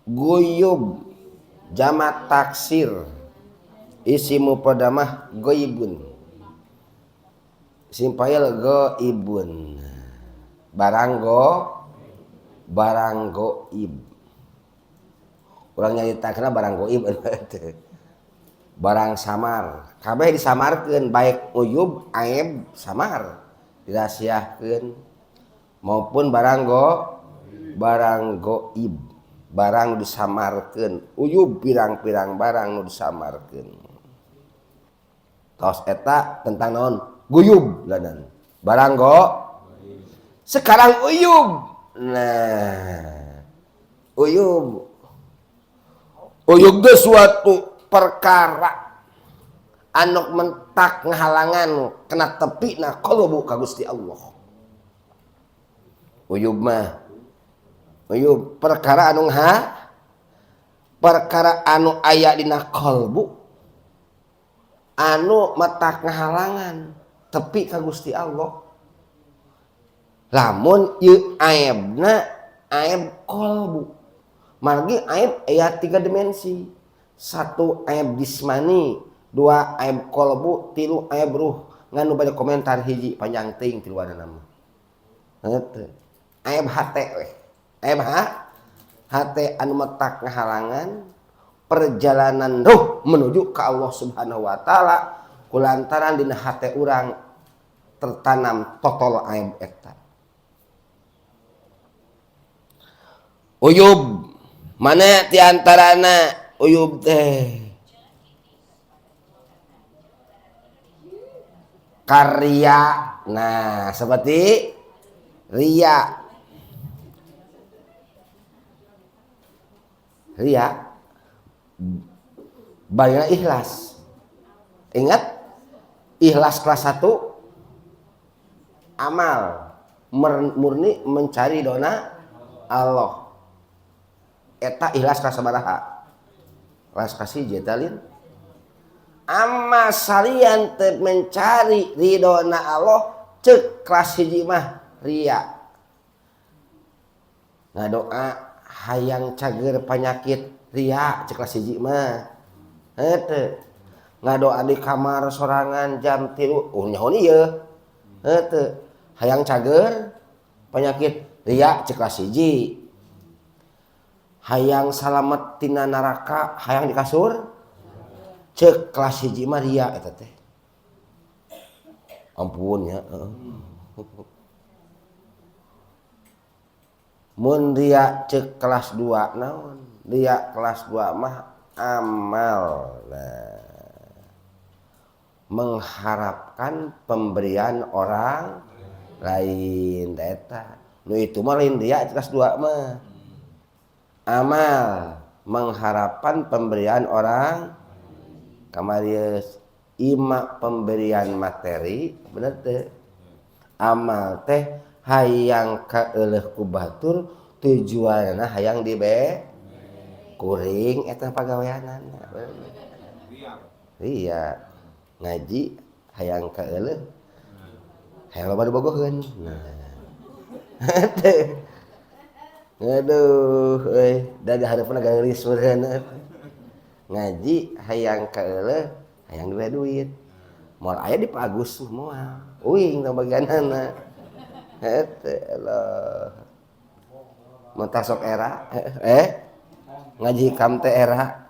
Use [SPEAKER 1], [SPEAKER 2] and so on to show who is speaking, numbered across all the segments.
[SPEAKER 1] Guyub jamak taksir, isim mufradamah goibun, isim fa'il goibun, barang goib. Urang nyaritakeun barang goib barang samar, kabeh disamarkeun, baik uyub aib samar dirahasiakeun maupun barang goib, barang disamarkeun. Uyub pirang-pirang barang nu disamarkeun. Tos eta tentang naon? Guyub lanan. Barang sekarang uyub. Nah, uyub ge suatu perkara anu mentak ngahalangan kena tepina qulubu ka Gusti Allah. Uyub perkara anu aya dina qalbu anu matak ngahalangan tepi ka Gusti Allah. Lamun ieu aibna aib qalbu, margi aib aya 3 dimensi. 1 aib jismani, 2 aib qalbu, 3 aib ruh. Nganu bade komentar hiji panjang teuing tiluan nama. Heuh. Aib hate we. Aib hate anu matak ngahalangan perjalanan ruh menuju ke Allah Subhanahu wa taala kulantaran dina hate urang tertanam totol aib eta. Uyub mana ti antarana uyub teh karya. Nah, seperti ria bayar ikhlas. Ingat ikhlas kelas 1 amal murni mencari dona Allah. Eta ikhlas kelas sabaraha? Kelas kasih jetalin. Amma salian teu mencari ridona Allah ceuk kelas hiji mah ria. Ngadoa hayang cager penyakit ria ceuk kelas hiji mah. Heuh. Ngadoa di kamar sorangan jam 3 nyaho ieu. Heuh. Hayang cager penyakit ria ceuk kelas hiji. Hayang salamet tina neraka, hayang di kasur ceuk kelas hiji mah ria eta teh. Ampun ya. Mun ria ceuk kelas 2 naon? Ria kelas 2 mah amal. Nah, mengharapkan pemberian orang lain eta. Nu itu mah lain ria kelas 2 mah. Amal mengharapkan pemberian orang kamarius ima pemberian materi bener teh. Amal teh hayang kaeuleuh ku batur tujuanna hayang dibe kuring eta pagaweanana. Iya ngaji hayang kaeuleuh hayang loba dibogoheun. Nah aduh dari harapan agak ngeulis meureun. Ngaji hayang kaeuleuh hayang dibere duit. Moal aya di Pak Agus moal uing na bagianana. Heuh Allah. Mun tasok era ngaji kam teh era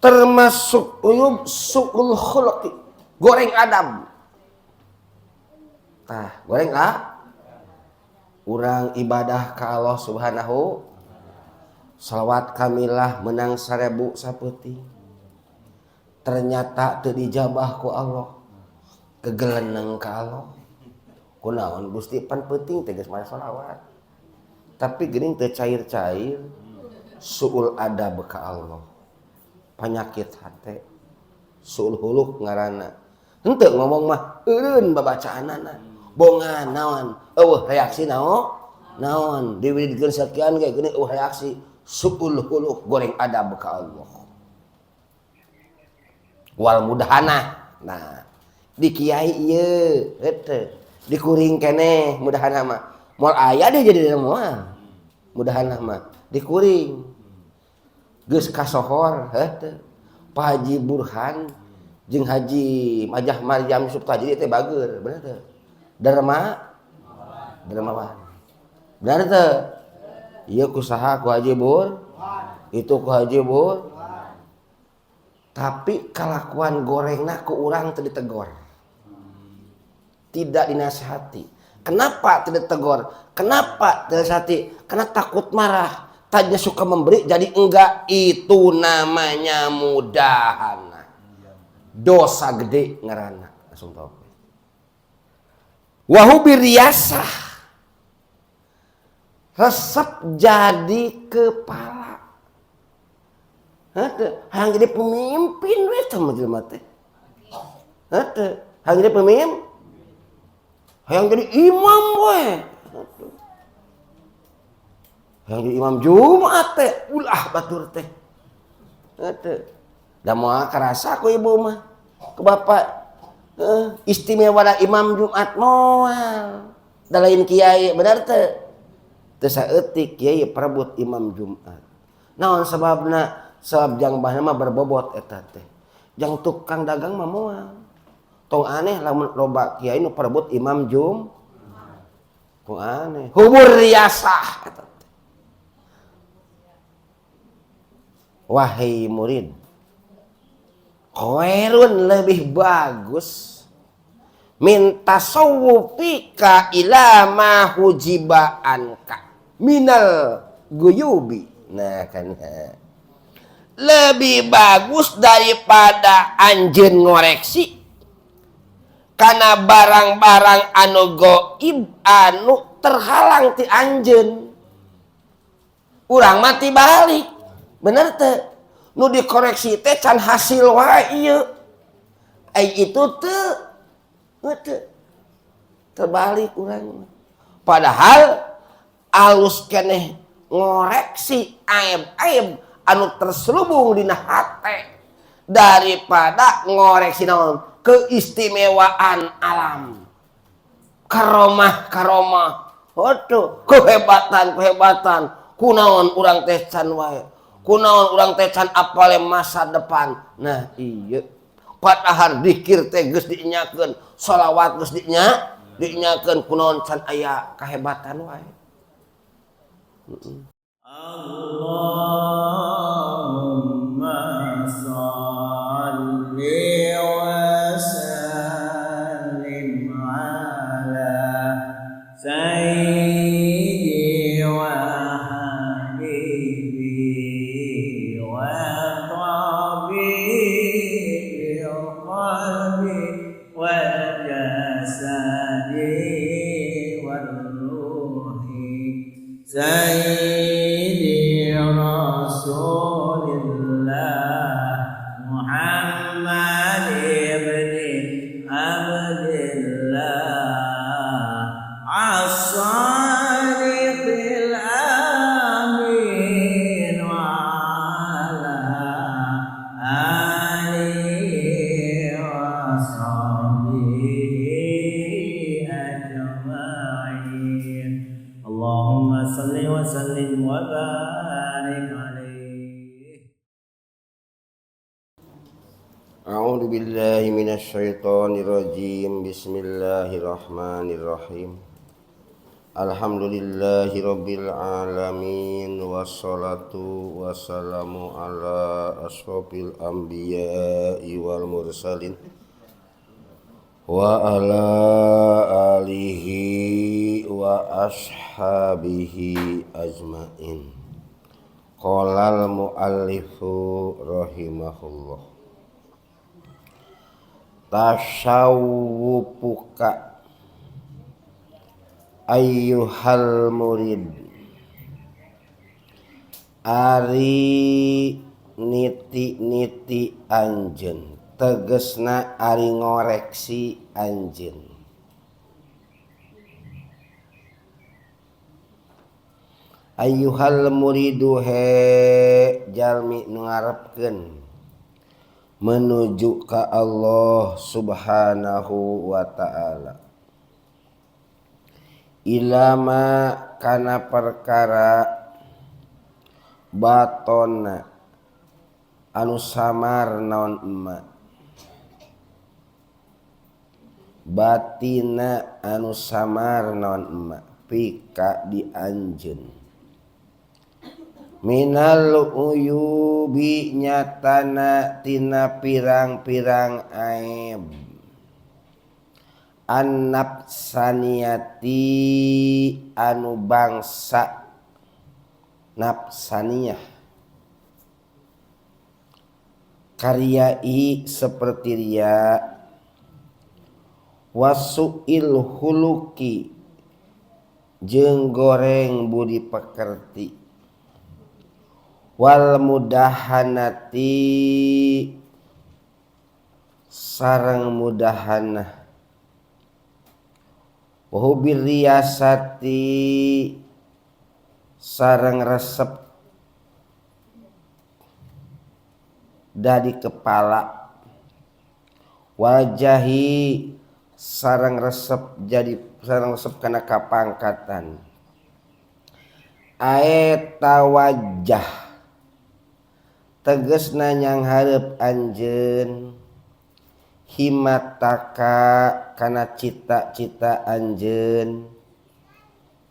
[SPEAKER 1] termasuk uyub suul khuluqi, goreng adab. Tah goreng urang ibadah ka Allah Subhanahu, salawat kamilah menang 1000 sapeuting. Ternyata teu dijabah ku Allah. Kegeleneng ka Allah. Kunaon Gusti pan peuting teh geus maca salawat. Tapi geuning teu cair-cair suul adab ka Allah. Penyakit hate. Suul huluk ngaranna. Henteu ngomong mah eureun babacaanana. Bongan naon eueuh reaksi naon diwidikeun sakian ge geuning eueuh reaksi suul huluk goreng adab ka Allah. Wal mudahana. Nah, di kiai ieu heuh dikuring keneh mudahana mah. Moal aya deh jadi moal. Mudahana mah dikuring geus kasohor heuh Pak Haji Burhan jeung Haji Majah Maryam Suptaji teh bager bener teh dermawan bener teh ieu kusaha ku Haji Bur itu ku Haji Bur tapi kelakuan gorengna ku urang teu ditegor tidak dinasihati. Kenapa tidak tegur? Kenapa tidak dinasihati? Karena takut marah. Tadinya suka memberi jadi enggak, itu namanya mudahana. Dosa gede ngarana. Langsung tahu. Wahubi riasah. Resep jadi kepala. Hayang jadi pemimpin we jelema teh. Hayang jadi pemimpin. Hayang jadi imam we. Hayang jadi imam Jumat teh, ulah batur teh. Da moal karasa ku ibu mah. Ku bapak istimewa da imam Jumat moal. Da lain kiai bener teh. Teu saeutik kiai perebut imam Jumat. Naon sababna? Sabab jangbahna mah berbobot eta teh. Jang tukang dagang mah moal. Tong aneh lamun loba kiai nu perebut imam Jumat. Tong aneh. Hubur riasah eta teh. Wahai murid, khairun lebih bagus min tasawwufika ila ma hujiba anka minal guyubi. Nah kan lebih bagus daripada anjeun ngoreksi karena barang-barang anu goib anu terhalang ti anjeun. Urang mati balik. Bener teh nu dikoreksi teh can hasil wae ieu. Ai itu teu terbalik urang. Padahal alus keneh ngoreksi aib-aib anu terselubung dina hate daripada ngoreksi naon keistimewaan alam. Karomah. Waduh, kehebatan. Kunaon urang teh can wae. Kunaon urang teh can apale masa depan. Nah iya. Padahal zikir teh geus dinyakeun, shalawat geus dinyakeun kunaon can aya kahebatan wae.
[SPEAKER 2] Allahumma shalli wa sallim ala sayyidi wa habibi wa tabibil qalbi wal jasadi wal ruhi Sayyidi Rasulillah Muhammad ibn Abdillah As-Sadiqil Amin wa ala alihi wa sahbihi ajma'in Allahumma salli wa sallim wa barik alaihi.
[SPEAKER 1] A'udzu billahi minasy syaithanir rajim. Bismillahirrahmanirrahim. Alhamdulillahirabbil alamin wassalatu wassalamu ala asyrofil anbiya'i wal mursalin wa ala alihi wa ashabihi ajmain. Qalal muallifu rahimahullah. Tasawwufuka ayyuhal murid ari niti-niti anjeun tegesna ari ngoreksi anjeun. Ayyuhal muridu he jalmi nu ngarepkeun menuju ka Allah Subhanahu wa ta'ala. Ilama kana perkara batonna anu samar naon emak, batina anu samar naon emak pika di anjeun. Minal uyubi nyatana tina pirang-pirang aib, an-nafsaniyati anu bangsa nafsaniyah, karyai seperti ria, wasu'il huluki jeung goreng budi pekerti, wal mudahanati sareng mudahanah, wahubir riyasati sareng resep dari kepala, wajahi sareng resep kana kapangkatan, aeta wajah tegesna nyang hareup anjeun, himataka kana cita-cita anjeun,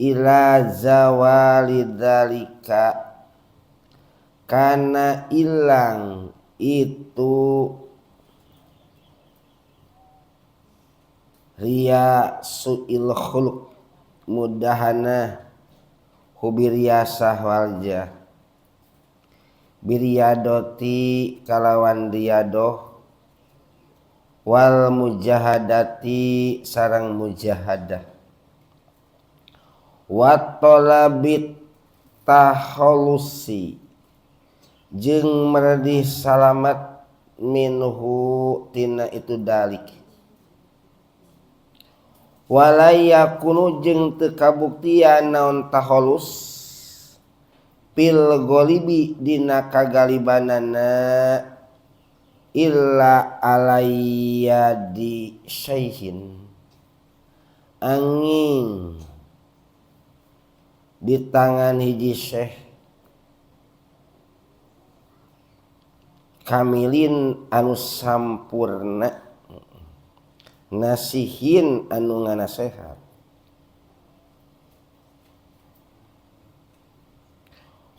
[SPEAKER 1] ila zawalidalika kana ilang itu ria su'il khuluq mudahana hubiriyasah waljah, biryadoti kalawan riyadoh, wal mujahadati sarang mujahadah, wa talabit takholusi jeung meredih salamat minhu tina itu dalik, walayakunu jeung teu kabuktian naon takholus pil golibi dina kagalibanana illa alayyadi syaihin angin di tangan hiji syekh kamilin anu sampurna, nasihin anu nganasehat,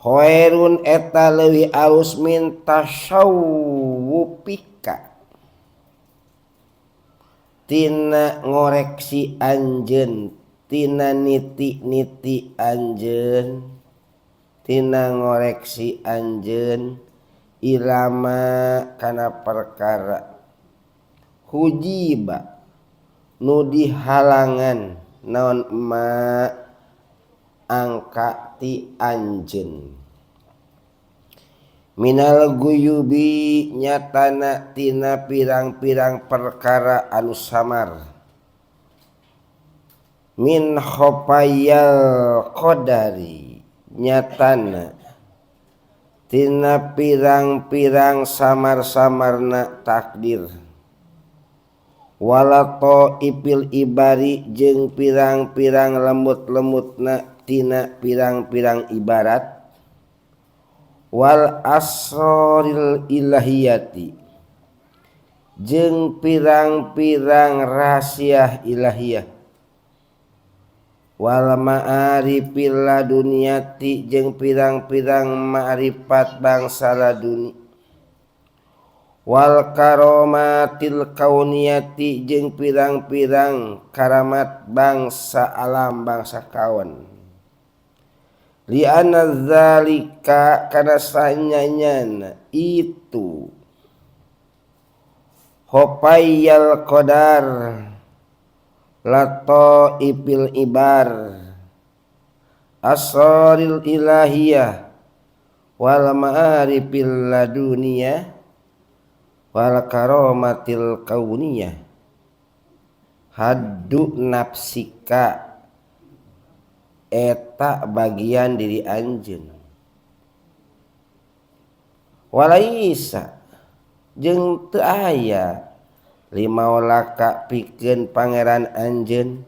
[SPEAKER 1] khairun eta leuwih alus min tasyawwupika tina ngoreksi anjeun, tina niti-niti anjeun, tina ngoreksi anjeun ilama kana perkara hujiba nu dihalangan naon emak angka ti anjeun, minal guyubi nyatana tina pirang-pirang perkara anu samar, min khofayal qadari nyatana tina pirang-pirang samar-samarna takdir, walato ipil ibari jeung pirang-pirang lembut-lembutna tina pirang-pirang ibarat, wal asroril ilahiyati jeung pirang-pirang rahasia ilahiyah, wal ma'arifil laduniyati jeung pirang-pirang ma'rifat bangsa laduni, wal karomatil kauniyati jeung pirang-pirang karamat bangsa alam bangsa kawan, li anna zalika kana sanyanyana itu hopayyal qadar lato ipil ibar asraril ilahiyah wal ma'arifil laduniyah wal karomatil kauniyah haddu nafsika eta bagian diri anjeun, walaisa jeung teu aya limaulaka pikeun pangeran anjeun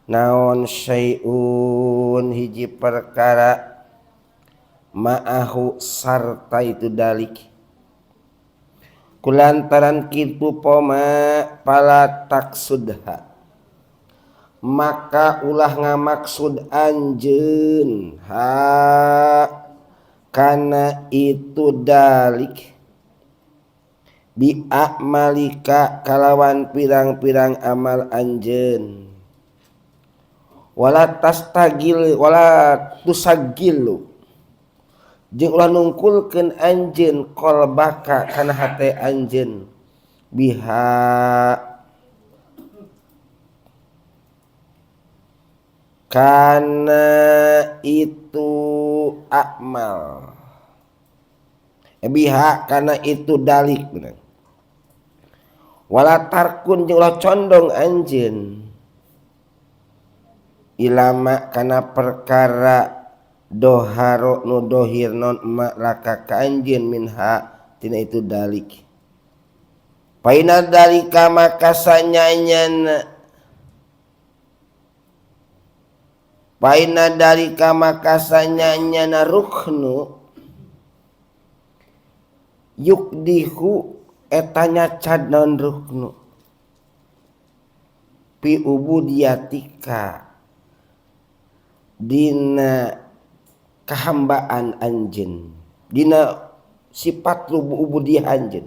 [SPEAKER 1] naon syai'un hiji perkara ma'ahu sarta itu dalik kulantaran kitu poma pala taksudha maka ulah ngamaksud anjeun kana itu dalik bi a'malika kalawan pirang-pirang amal anjeun wala tusagilu jeung ulah nungkulkeun anjeun qalbaka kana hate anjeun biha kana itu amal biha kana itu dalik bener wala tarkun jeung ulah condong anjeun ilama kana perkara doharo nu dohir non emak laka ka anjeun minha tina itu dalik paina dalika maka sanyanyana paina dalika maka sanyanyana ruknu yukdihu etanya cad non ruknu pi ubudiyatika dina kahambaan anjeun dina sifat ubudiyah anjeun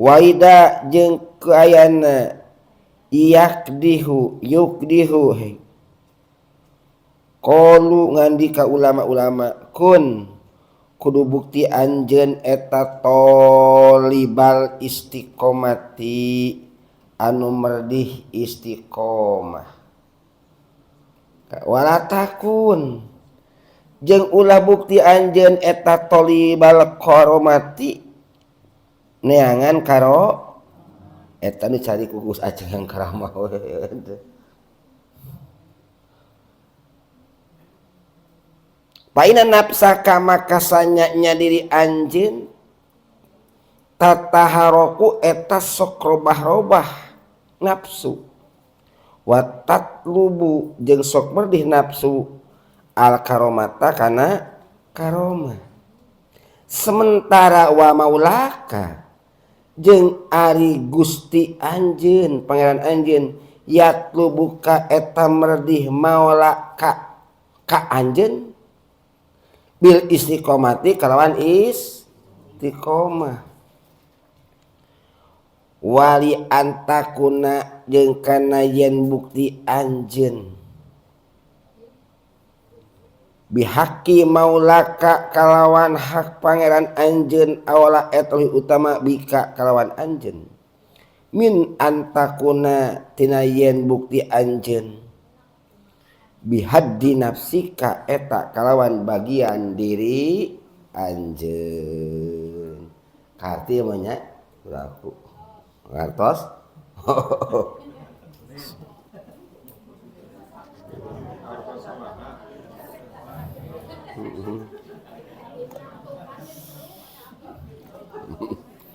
[SPEAKER 1] waida jeung keayana yukdihu qalu ngandika ulama-ulama kun kudu bukti anjeun eta tolibal istiqomati anu merdih istiqomah wala takun jeung ulah bukti anjeun eta tolibal qaromati neangan karo eta nu cari kugus ajengan karamah paina nafsaka maka sanyanya diri anjeun tataharoku eta sok robah-robah nafsu wa tatlubu jeung sok merdih nafsu al karomata kana karomah sementara wa maulaka jeung ari Gusti anjeun pangeran anjeun yatlubuka eta merdih maulaka ka anjeun bil istiqomati kalawan istiqomah wali antakuna jeung kana yen bukti anjeun bihaqi maulaka kalawan hak pangeran anjeun awala eta utama bika kalawan anjeun min antakuna tina yen bukti anjeun bihaddi nafsika eta kalawan bagian diri anjeun karti manya beraku ngartos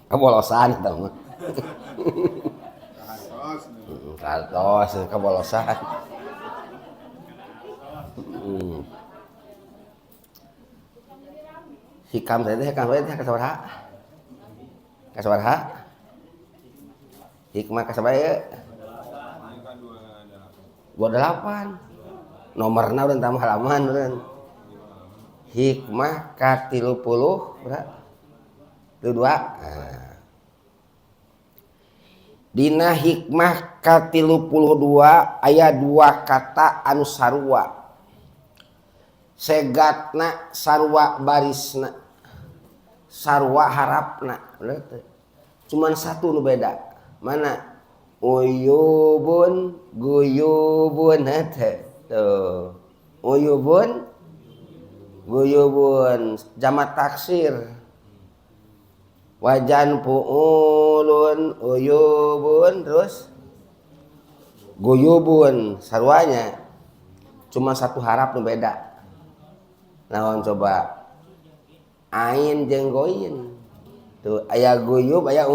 [SPEAKER 1] kabolosan eta mah kartos kabolosan hikam teh kasabaraha hikmah kasabaya 28 nomorna urang tambah halaman urang hikmah ka 30 berapa 22 dina hikmah ka 32 aya 2 kata anu sarua segatna sarua barisna sarua harapna cuman satu nu beda mana uyubun guyubun hate tuh uyubun guyubun jamak taksir wajan puulun uyubun terus guyubun sarwanya cuma satu harap nu beda naon coba ain jeung goyin tuh aya guyub aya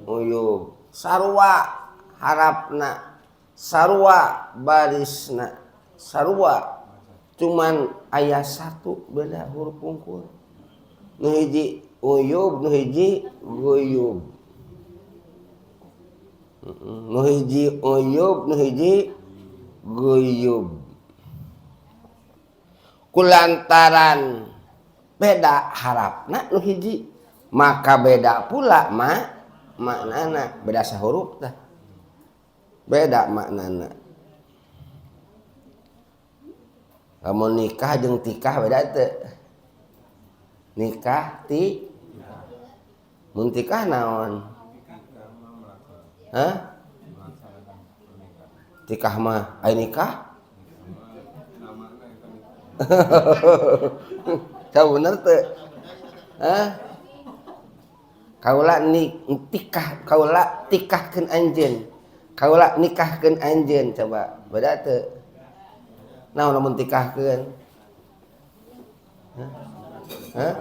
[SPEAKER 1] uyub sarwa harapna sarwa barisna sarwa cuman aya satu beda huruf wungkul. Nu hiji uyub, nu hiji guyub. Nu hiji uyub, nu hiji guyub. Kulantaran beda harapna nu hiji, maka beda pula maknana, beda sahuruf tah. Beda maknana. Lamun nikah jeung tikah beda teu? Nikah mun tikah naon? Hah? Tikah mah aya nikah? Teu bener teu? Hah? Kaula tikah, kaula tikahkeun anjeun. Kaula nikahkeun anjeun, coba beda teu? Naon lamun tikahkeun? Hah?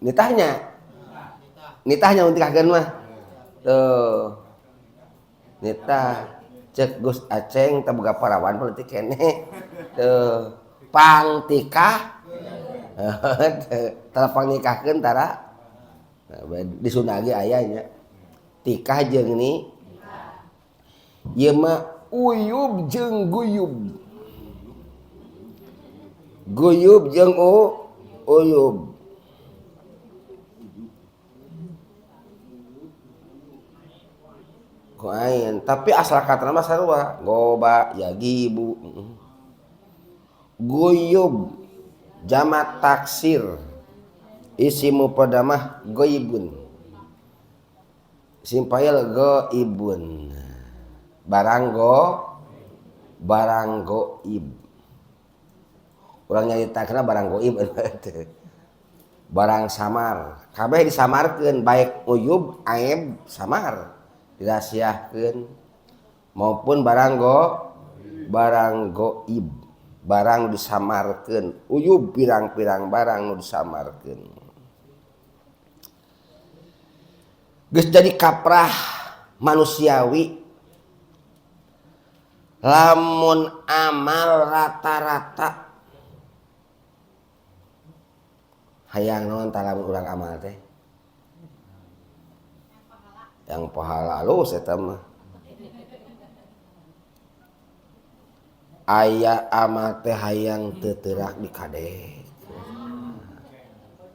[SPEAKER 1] Nitahnya mun tikahkeun mah. Tuh. Nitah cek Gus Aceng teu boga parawan peuleut keneh. Tuh. Pang tikah. Tara pang nikahkeun tara. Di Sunda ge aya nya. Tikah jeung ni. Ieu mah uyub jeung guyub. Guyub jeung uyub. Koain, tapi asal katana mah sarua, goba, yagibu. Guyub jamak taksir. Isim mufrad mah goibun. Isim fa'il goibun. Barang goib. Urang nyaritakeun barang goib. Barang samar. Kabeh disamarkeun baik uyub, aib, samar. Dirahasiakeun maupun barang goib. Barang disamarkeun. Uyub pirang-pirang barang nu disamarkeun. Geus jadi kaprah manusiawi. Lamun amal rata-rata hayang naon tah lamun urang amal teh? Yang pahala alus eta mah. Aya amal teh hayang teu teurak dikadek.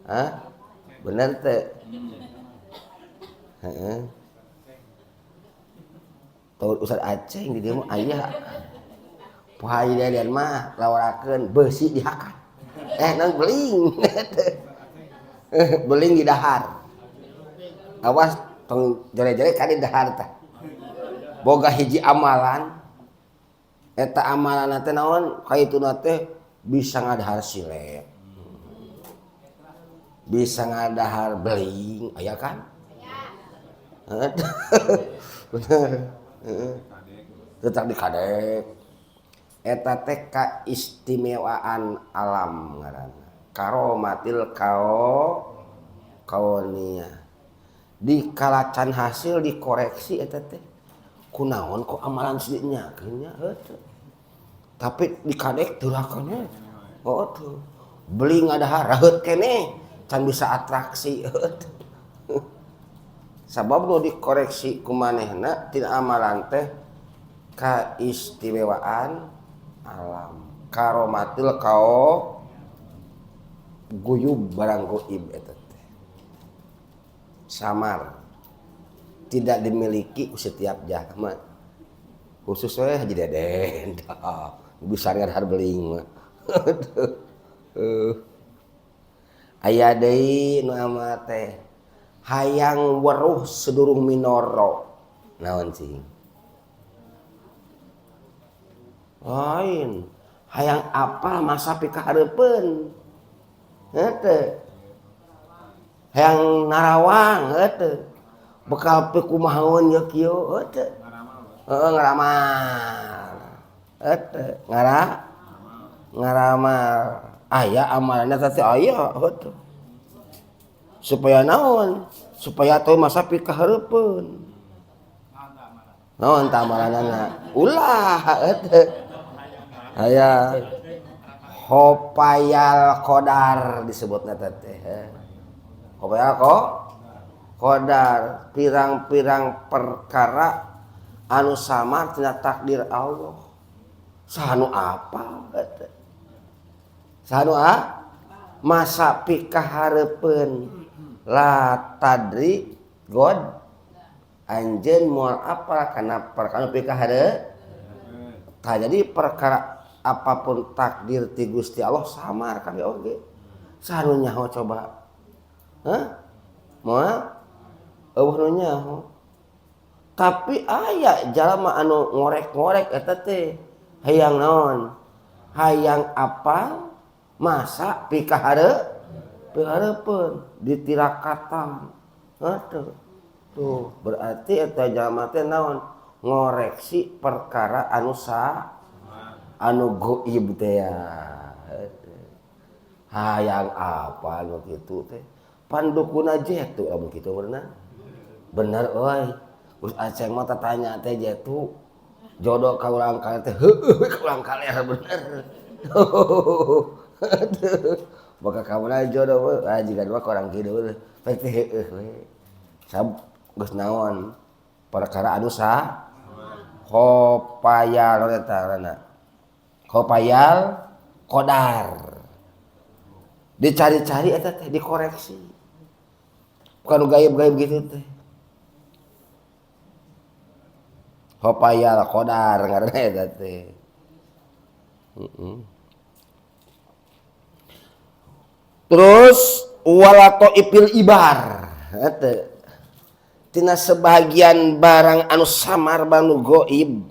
[SPEAKER 1] Hah? Bener teu? Heeh. Tahu Ustaz Aceh di dieu mah aya. Poha ieu mah lawarakeun beusi dihakat. Nang beling. Beling di dahar. Awas tong jere-jere ka di dahar tah. Boga hiji amalan. Eta amalan teh naon? Kaituna teh bisa ngadahar silek. Bisa ngadahar beling, aya kan? Aya. Bener. Tetap dikadek. Eta teh kaistimewaan alam ngaranna. Karomatil kauniyah. Dikalacan hasil dikoreksi eta teh. Kunaon kok amalan sidinya nya heuh. Tapi dikadek teurakana. Oh tuh. Beling ngadahar raheut keneh can bisa atraksi heuh. Sabab nu dikoreksi ku manehna tina amalan teh kaistimewaan alam. Karomatil guyub barang goib eta teh. Samar. Tidak dimiliki ku setiap jalma. Khusus we Haji Deden. Bisa ngadahar beling mah. Aya deui nu ama teh hayang weruh sedurung minoro. Naon cing? Lain. Hayang apal masa pikahareupeun. Heuh. Hayang narawang heuh. Bekal pekumahaun ya kieu heuh. Heeh ngaramal. Heuh, ngaramal. Aya amalanna teh aya heuh. Supaya naon? Supaya teu masa pikahareupeun. Naon tah amalanna? Ulah heuh. aya hopayal qadar disebutna teh. Hopayal qadar pirang-pirang perkara anu samar tina takdir Allah. Sanu apa teh? Sanu masa pikahareupeun la tadri God anjeun moal apa kana perkara pikahareupeun. Tah jadi perkara apapun takdir ti Gusti Allah samar kabeh oge. Sanu nyaho coba? Moal eueuh nu nyaho. Tapi aya jalma anu ngorek-ngorek eta teh hayang naon? Hayang apal masa pikahareupeun ditirakatan. Tuh berarti eta jalma teh naon? Ngoreksi perkara anu gaib teh ya. Hayang apa anu kitu teh? Pandukuna jetu anu kitu bener. Bener euy. Us Aceng mah tanya teh jetu. Jodoh ka urang kali teh heueuh ka urang kali bener. Boga kamana jodoh jiga mah ka urang kieu teh heueuh we. Sab geus naon? Perkara anu hopayal eta ngaranna. Hopayal qadar. Dicari-cari eta teh dikoreksi. Bukan gaib-gaib gitu teh. Hopayal qadar ngaranna eta teh. Terus walato ipil ibar eta tina sebagian barang anu samar banu gaib.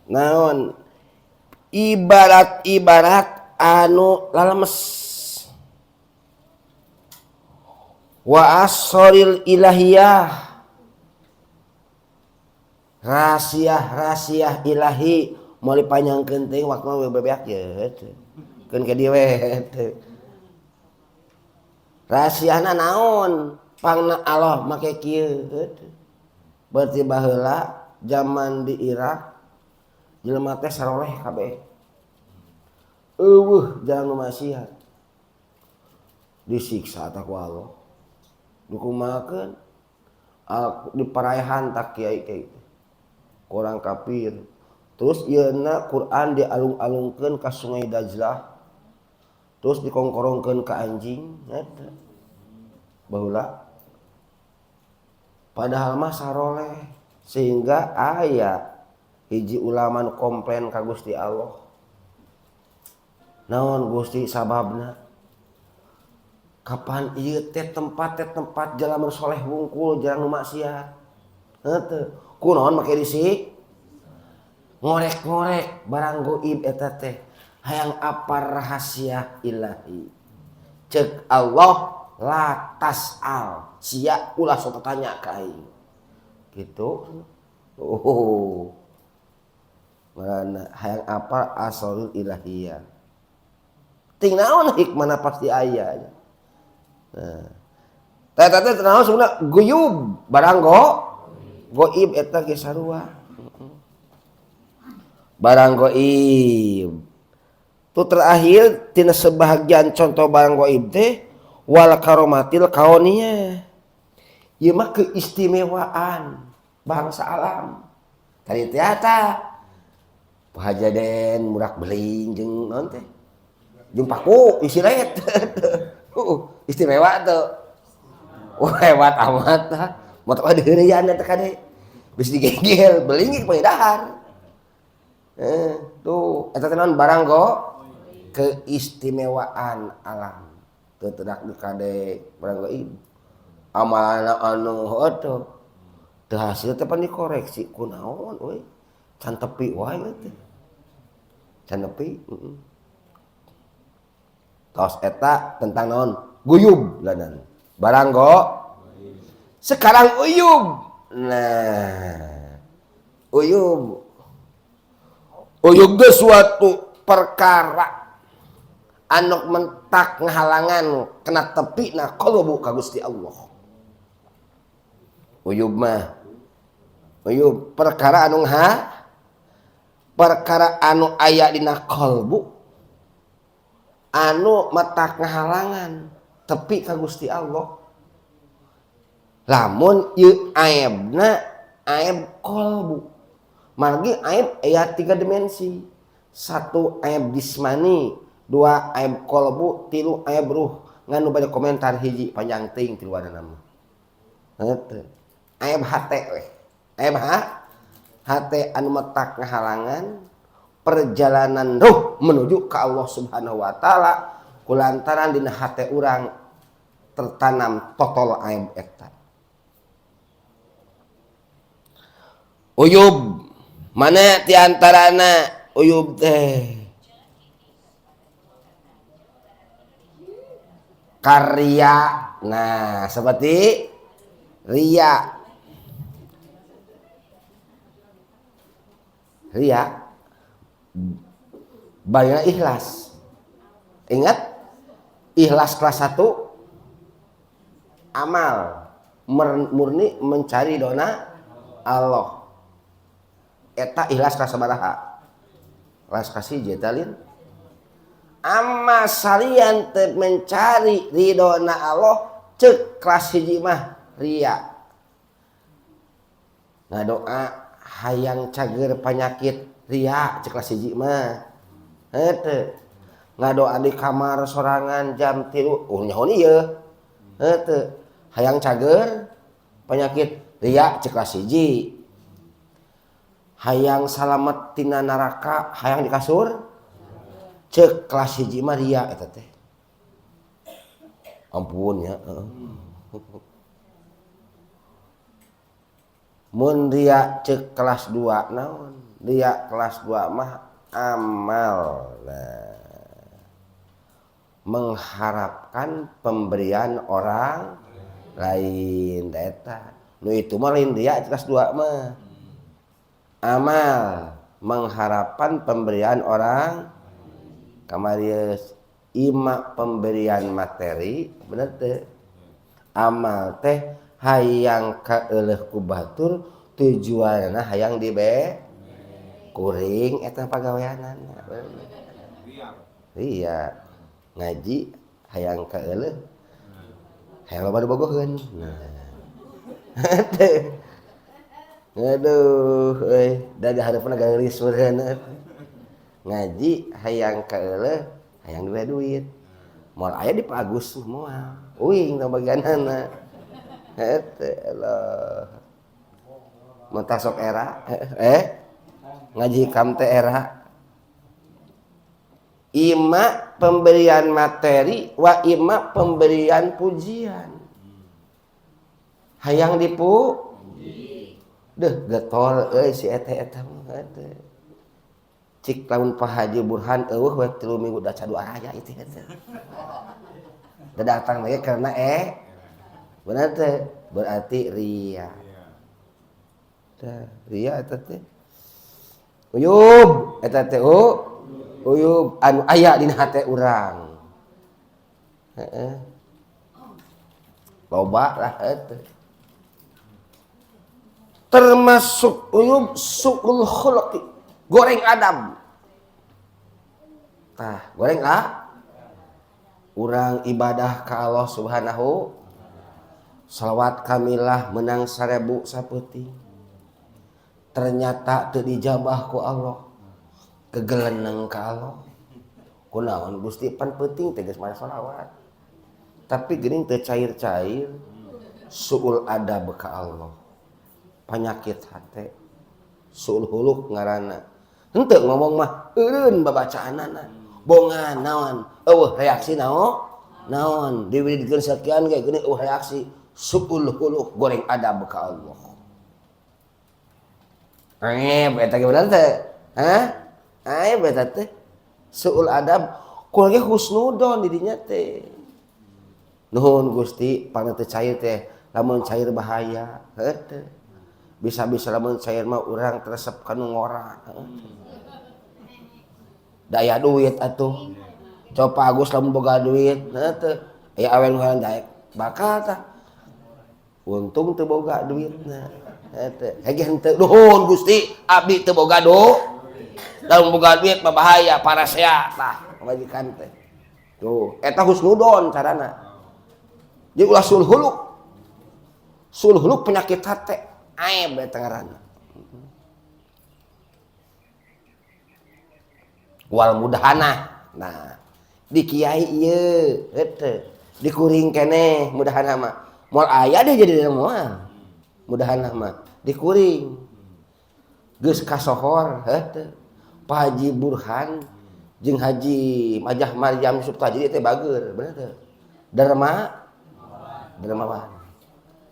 [SPEAKER 1] Naon? Ibarat anu lalames. Wa asraril ilahiyah. Rahasia ilahi mau dipanjangkeun teh waktu mah bebeak ye teh. Keun ka dieu we teh. Rahasiana naon? Pangna Allah make kieu teh. Berarti baheula zaman di Irak jelema teh saroleh kabeh. Eueuh jalan nu maksiat. Disiksa tah ku Allah. Dikumahakeun diparaehan tak kiai-kiai. Orang kafir. Terus ieuna Quran dialung-alungkeun ka Sungai Dajlah. Terus dikongkorongkeun ka anjing eta. Baheula. Padahal mah saroleh sehingga aya hiji ulama nu komplain ka Gusti Allah. Naon Gusti sababna? Kapan ieu teh tempat jalma soleh wungkul jarang nu maksiat. Heunteu. Kunaon make disik? Ngorek-ngorek barang gaib eta teh. Hayang apa rahasia ilahi. Ceuk Allah la tas'al. Sia ulah sok tanya ka aing. Gitu. Mana hayang apa asrarul ilahiyah. Ting naon hikmahna pasti aya. Nah. Tah naon sebenarnya guyub barang gaib eta ge sarua. Barang gaib. Tu terakhir tina sebahagian contoh barang gaib teh wal karomatil kauniyah. Ieu mah keistimewaan bangsa alam. Tadi teh eta Hajaden murak beling jeung naon teh? Jeung paku isi ret. Istimewa tuh. Wah hebat amat tah. Motor deurian eta kade. Geus digegel beling ke dahar. Tuh eta teh naon barang keistimewaan alam. Teu tedak dikade barang gaib. Amalna anu heueuh. Teu hasil teh pan dikoreksi kunaon we. Can tepi wae teh. Can tepi. Tos eta tentang naon? Guyub lanan. Barang sekarang uyub. Nah. Uyub ge suatu perkara anu mentak ngahalangan kena tepina qulubu ka Gusti Allah. Uyub mah uyub perkara anu perkara anu aya dina qalbu anu matak ngahalangan tepi ka Gusti Allah. Lamun ieu aibna aib qalbu, margi aib aya 3 dimensi. 1 aib jismani, 2 aib qalbu, 3 aib ruh. Nganu bade komentar hiji panjang teuing tiluan nama. Heuh. Aib hate we. Aib hate anu matak ngahalangan perjalanan ruh menuju ke Allah Subhanahu wa taala kulantaran dina hate urang tertanam totol aib eta. Uyub mana ti antarana uyub teh karya. Nah, seperti ria. Bayar ikhlas. Ingat, ikhlas kelas 1 amal murni mencari dona Allah. Eta ikhlas kelas sabaraha? Kelas kasih jetalin. Amma salian teu mencari ridona Allah ceuk kelas hiji mah ria. Ngadoa hayang cager penyakit ria ceuk kelas hiji mah. Heuh. Ngadoa di kamar sorangan jam 3 nyaho ieu. Heuh. Hayang cager penyakit ria ceuk kelas hiji. Hayang salamet tina neraka hayang di kasur ceuk kelas hiji mah ria eta teh. Ampun ya. Mun ria ceuk kelas 2 naon? Ria kelas 2 mah amal. Nah, mengharapkan pemberian orang lain eta. Nu itu mah lain ria kelas 2 mah. Amal mengharapkan pemberian orang kamarius ima pemberian materi bener teh. Amal teh hayang kaeuleuh ku batur tujuanna hayang dibe kuring eta pagaweanana. Iya ngaji hayang kaeuleuh hayang loba dibogoheun. Nah. Aduh, dari harapan garis meureun. Ngaji hayang kaeuleuh, hayang duwe duit. Moal aya di Pak Agus moal. Uing na bagianana. Heuh Allah. Mun tasok era, ngaji kam teh era. Ima pemberian materi wa ima pemberian pujian. Hayang dipuji. Deh getol si eta mah teh. Cik lamun Pak Haji Burhan eueuh we 3 minggu da cadu araya itu eta. Da datang lagi karena benar teh berarti ria. Tah ria eta teh. Uyub eta teh uyub anu aya dina hate urang. Heeh. Loba lah eta. Termasuk uyub su'ul khuluqi, goreng adab. Tah, goreng urang ibadah ka Allah Subhanahu, salawat kamilah menang 1000 sapeuting. Ternyata teu dijabah ku Allah. Kegeleneng ka Allah. Kunaon Gusti pan peuting teh geus mare salawat. Tapi geuning teu cair-cair su'ul adab ka Allah. Penyakit hate suul huluk ngaranna henteu ngomong mah eureun babacaanana bongan naon eueuh reaksi naon diwidikeun sakian ge geuning eueuh reaksi suul huluk goreng adab ka Allah. Eta ge bener teh eta teh suul adab kumaha ge husnudon di dinya teh. Nuhun Gusti pang teu cair teh lamun cair bahaya heuh. Bisa-bisa lamun cair mah urang teresep kanu ngora. Daya duit atuh. Coba Agus lamun boga duit, teu. Aya awen nu daek bakal tah. Untung teu boga duitna. Hege henteu nuhun Gusti, abdi teu boga dalam boga duit bahaya parasea tah majikan teh tuh eta husnudon carana jadi ulah sulhuluk penyakit hati aib eta ngaranna wal mudahana nah di kiai ieu heunteu dikuring keneh mudahana mah moal aya deh jadi moal mudahana mah dikuring geus kasohor heunteu Pak Haji Burhan jeung Haji Majah Maryam Suptaji teh bager bener teu dermawan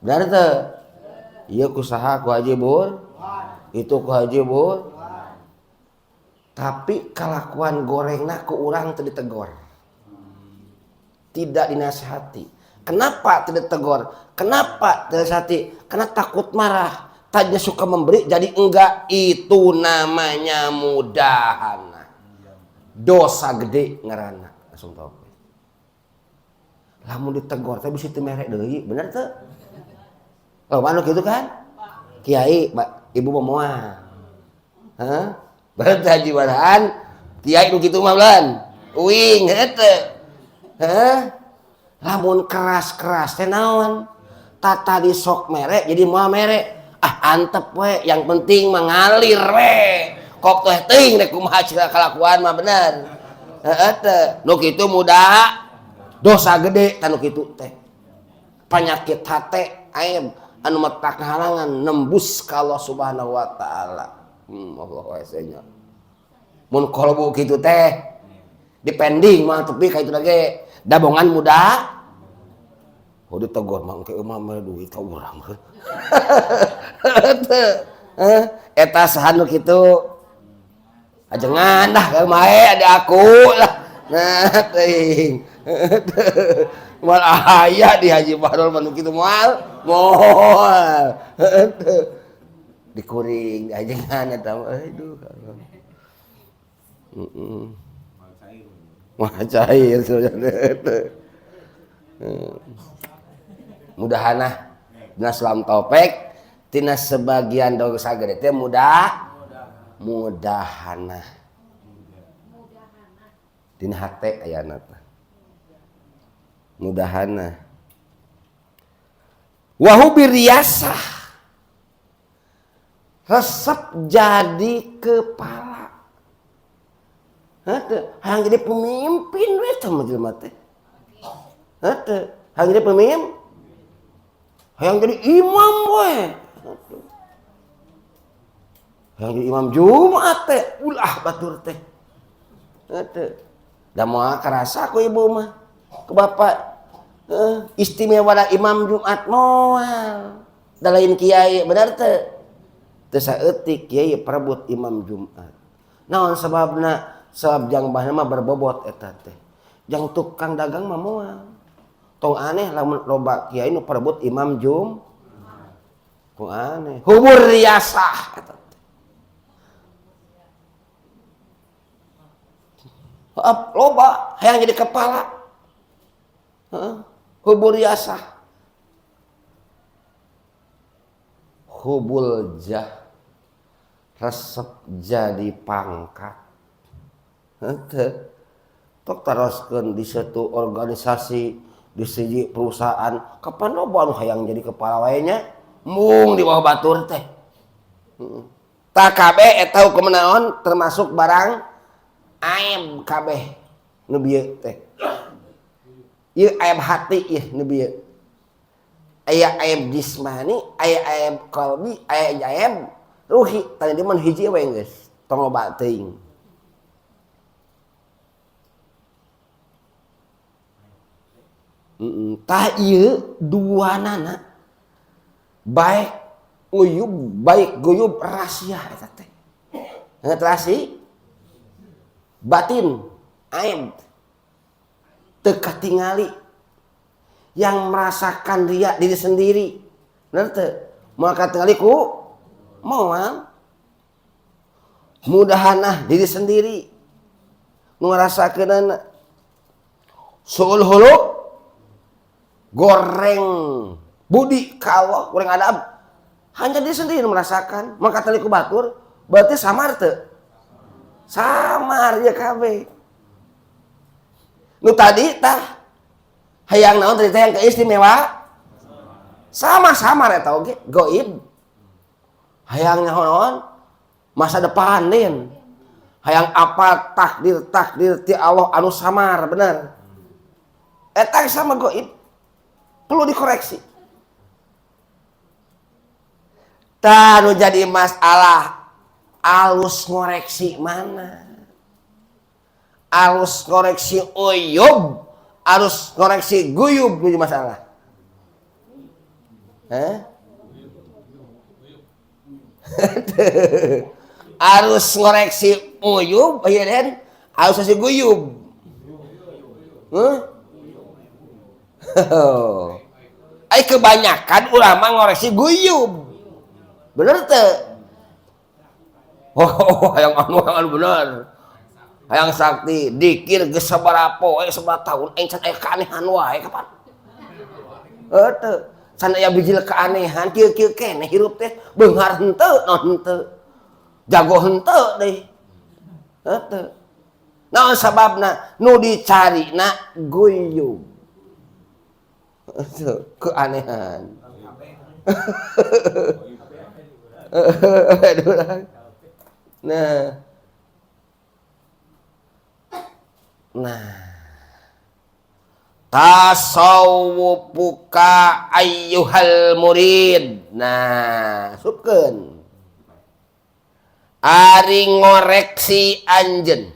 [SPEAKER 1] bener teu ieu ku saha ku Haji Bur itu ku Haji Bur tapi kelakuan gorengna ku urang teu ditegor tidak dinasihati kenapa tidak tegur kenapa tidak dinasihati karena takut marah tadinya suka memberi jadi enggak itu namanya mudahana dosa gede ngaranna langsung tahu lamun ditegur tapi bisa merek deui bener teu oh anu kitu kan kiai ibu momoal berarti Haji Warhan kiai nu kitu mah belan uing heunteu lamun keras teh naon tata disok merek jadi moal merek antep we yang penting mengalir we kok teh teuing rek kumaha kalakuan mah bener teh nu kitu mudah dosa gede tanu kitu teh penyakit hate aib anu metak halangan nembus ka Allah Subhanahu wa taala Allah wasenya mun kolbu kitu teh dipending mah tepi ka itu lagi dabongan muda oh ditegur mah engke mah duit ka urang eta saha nu kitu ajengan dah ka mae ada aku lah nah teuing moal aya di Haji Bahrul mah nu kitu moal dikuring ajengan eta aduh mah cair mudahana dina Islam topek tina sebagian dosa gede teh mudahana dina hate ayana teh mudahana wa hubiriyasah resep jadi kepala hayang jadi pemimpin we teh jelema teh hayang jadi pemimpin hayang jadi imam we hayang jadi imam Jumat teh ulah batur teh da moal karasa ku ibu mah ke bapak istimewa da imam Jumat moal da lain kiai bener teh teu saeutik kiai perebut imam Jumat naon sababna sabab jang bahna mah berbobot eta teh jang tukang dagang mah moal tong aneh lamun loba kiai nu perebut imam Jumat tong aneh hubur riasah eta teh loba hayang jadi kepala hubur riasah hubul jah resep jadi pangkat tok teruskeun di satu organisasi di siji perusahaan kapan loba anu hayang jadi kepala wae nya mung di bawah batur teh tah kabeh eta hukum naon termasuk barang aib kabeh nu bieu teh ieu aib hati ieu nu bieu aya aib jismani aya aib qalbi aya aib ruhi tadi mun hiji we geus tong loba teuing tah ieu duanana baik guyub rahasia eta teh ngeut rahasia batin aib teu katingali yang merasakan ria diri sendiri bener teu moal katingali ku moal mudahanah diri sendiri nu ngarasakeunana suul hulu goreng budi ka Allah goreng adab hanya diri sendiri merasakan maka tali ku batur berarti samar teu Samar ya kabeh. Nu tadi tah hayang naon tadi teh yang keistimewa? Sama-sama eta oge gaib. Hayang naon? Masa depan din. Hayang apa takdir ti Allah anu samar bener. Eta sama gaib. Perlu dikoreksi. Tah nu jadi masalah alus ngoreksi mana? Alus koreksi uyub, alus koreksi guyub itu masalah. Alus ngoreksi uyub, iya den, alus koreksi guyub. Ai kebanyakan ulama ngoreksi guyub, bener teu? Yang anu bener. Hayang sakti dikir geus sabaraha poe sabaraha taun aing can aya keanehan wae kapan? Heunteu. Can aya bijil keanehan kieu-kieu keneh hirup teh beunghar henteu naon henteu. Jago henteu deui. Heunteu. Naon sababna? Nu dicarina guyub. Keanehan. Nah, tasawwufuka ayyuhal murid. Nah, supkeun. Ari ngoreksi anjeun.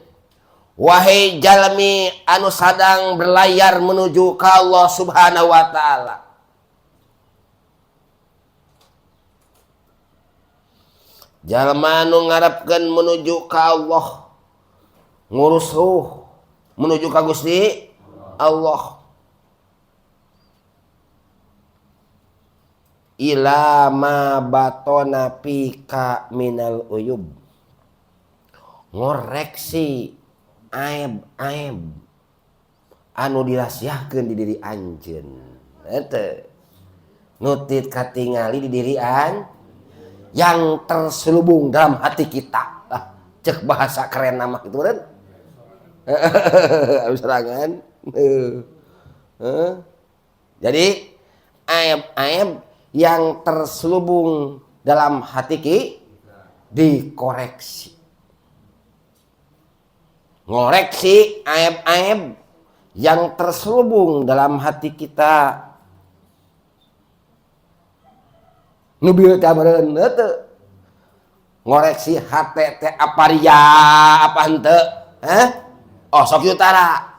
[SPEAKER 1] Wahai jalmi anu sadang berlayar menuju ka Allah Subhanahu wa taala. Jalma anu ngarepkeun menuju ka Allah. Ngurus ruh menuju ka Gusti Allah. Ila ma batona pika minal uyub. Ngoreksi aib-aib anu dirahasiakeun di diri anjeun. Eta nutit katingali di diri yang terselubung dalam hati kita. Cek bahasa keren nama itu kan. Habis serangan. Jadi aib-aib yang terselubung dalam hati dikoreksi. Ngoreksi aib-aib yang terselubung dalam hati kita. Nubil tamareun teu. Ngoreksi hate teh apa ria apa henteu? Oh sok utara.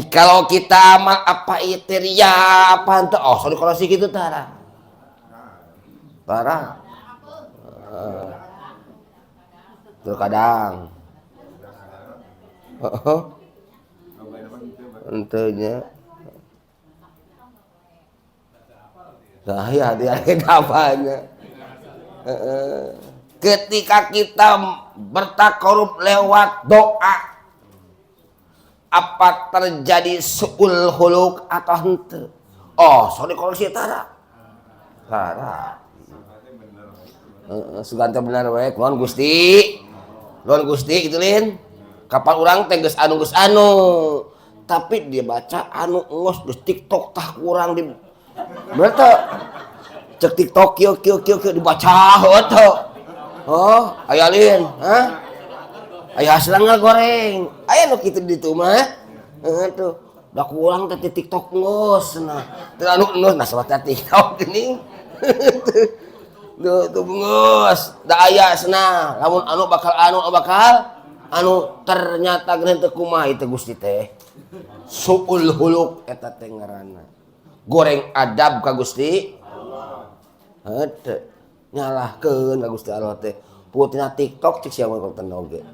[SPEAKER 1] Kalau kita amal apa itu ria apa henteu? Oh sok dikoreksi kitu tara. Tara. Terkadang. Entenya. Nah ya hati-hati apanya. Ketika kita bertakarub lewat doa, apa terjadi su'ul huluk atau henteu? Oh, so dikoreksi tara. Tara. Sugante bener we, nuhun Gusti. Nuhun Gusti kitu lin. Kapal urang teh geus anu. Tapi dia baca anu engos geus TikTok tah kurang di berarti cek TikTok kieu dibaca heuh. Oh, aya lin, aya hasilna goreng. Aya nu kitu ditu mah. Tuh, da kurang teh TikTok engos nah. Teu anu engos nah salah TikTok geuning. Tuh engos, da aya cenah. Lamun anu bakal ternyata geus teu kumaha itu Gusti teh. Su'ul huluk eta teh ngaranna. Goreng adab ka Gusti Allah. Heunteu. Nyalahkeun ka Gusti Allah teh. Putihna TikTok cek sia konten oge.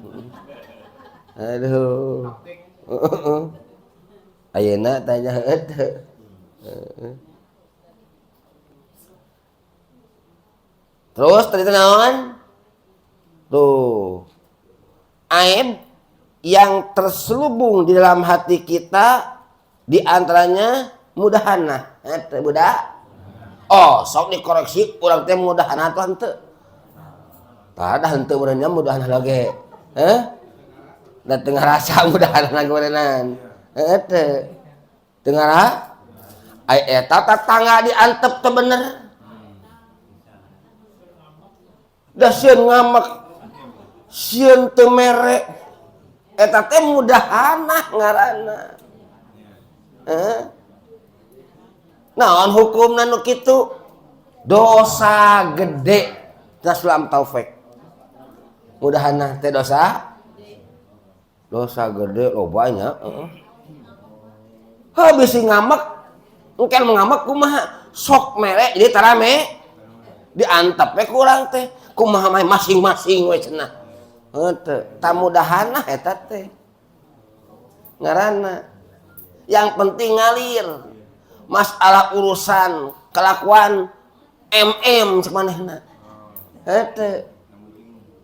[SPEAKER 1] Aduh. Ayeuna tanya heunteu. Terus tadi naon? Tuh. Aib yang terselubung di dalam hati kita di antaranya mudahana. Budak. Oh sok dikoreksi urang teh mudahan atuh henteu. Tah henteu meureunnya mudahan lage. Da teu ngarasa mudahan lage meureunnan. Teu. Teu ngara eta tatangga diantep teu bener. Da sieun ngamak sieun teu mere eta teh mudahanah ngaranna. Naon hukumna nu kitu? Dosa gede. Taslam taufik. Mudahanna teh dosa gede lobanya. Habis ngamak engkel mengamak kumaha sok mere jadi tarame diantep we kurang teh kumaha masing-masing we cenah. Heunteu tamudahanna eta teh ngaranna. Yang penting ngalir. Masalah urusan kelakuan cek manehna. Heunteu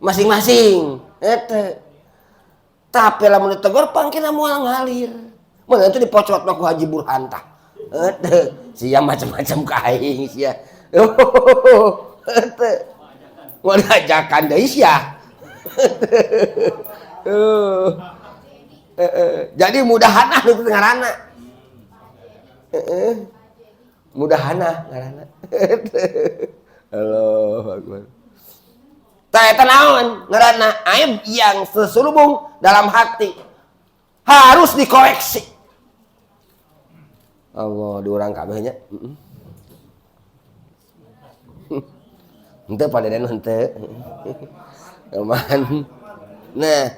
[SPEAKER 1] masing-masing heunteu. Tapi lamun ditegur pangkina moal ngalir. Mun itu dipocotna ku Haji Burhan tah. Heunteu, sia macam-macam ka aing sia. Heunteu. Moal diajakan deui sia. Jadi mudahanah itu ngaranna. Mudahanah ngaranna. Allahu Akbar. Tah eta naon ngaranna? Aib yang terselubung dalam hati harus dikoreksi. Allah diurang kabeh nya. Henteu padeden henteu. Aman. Nah,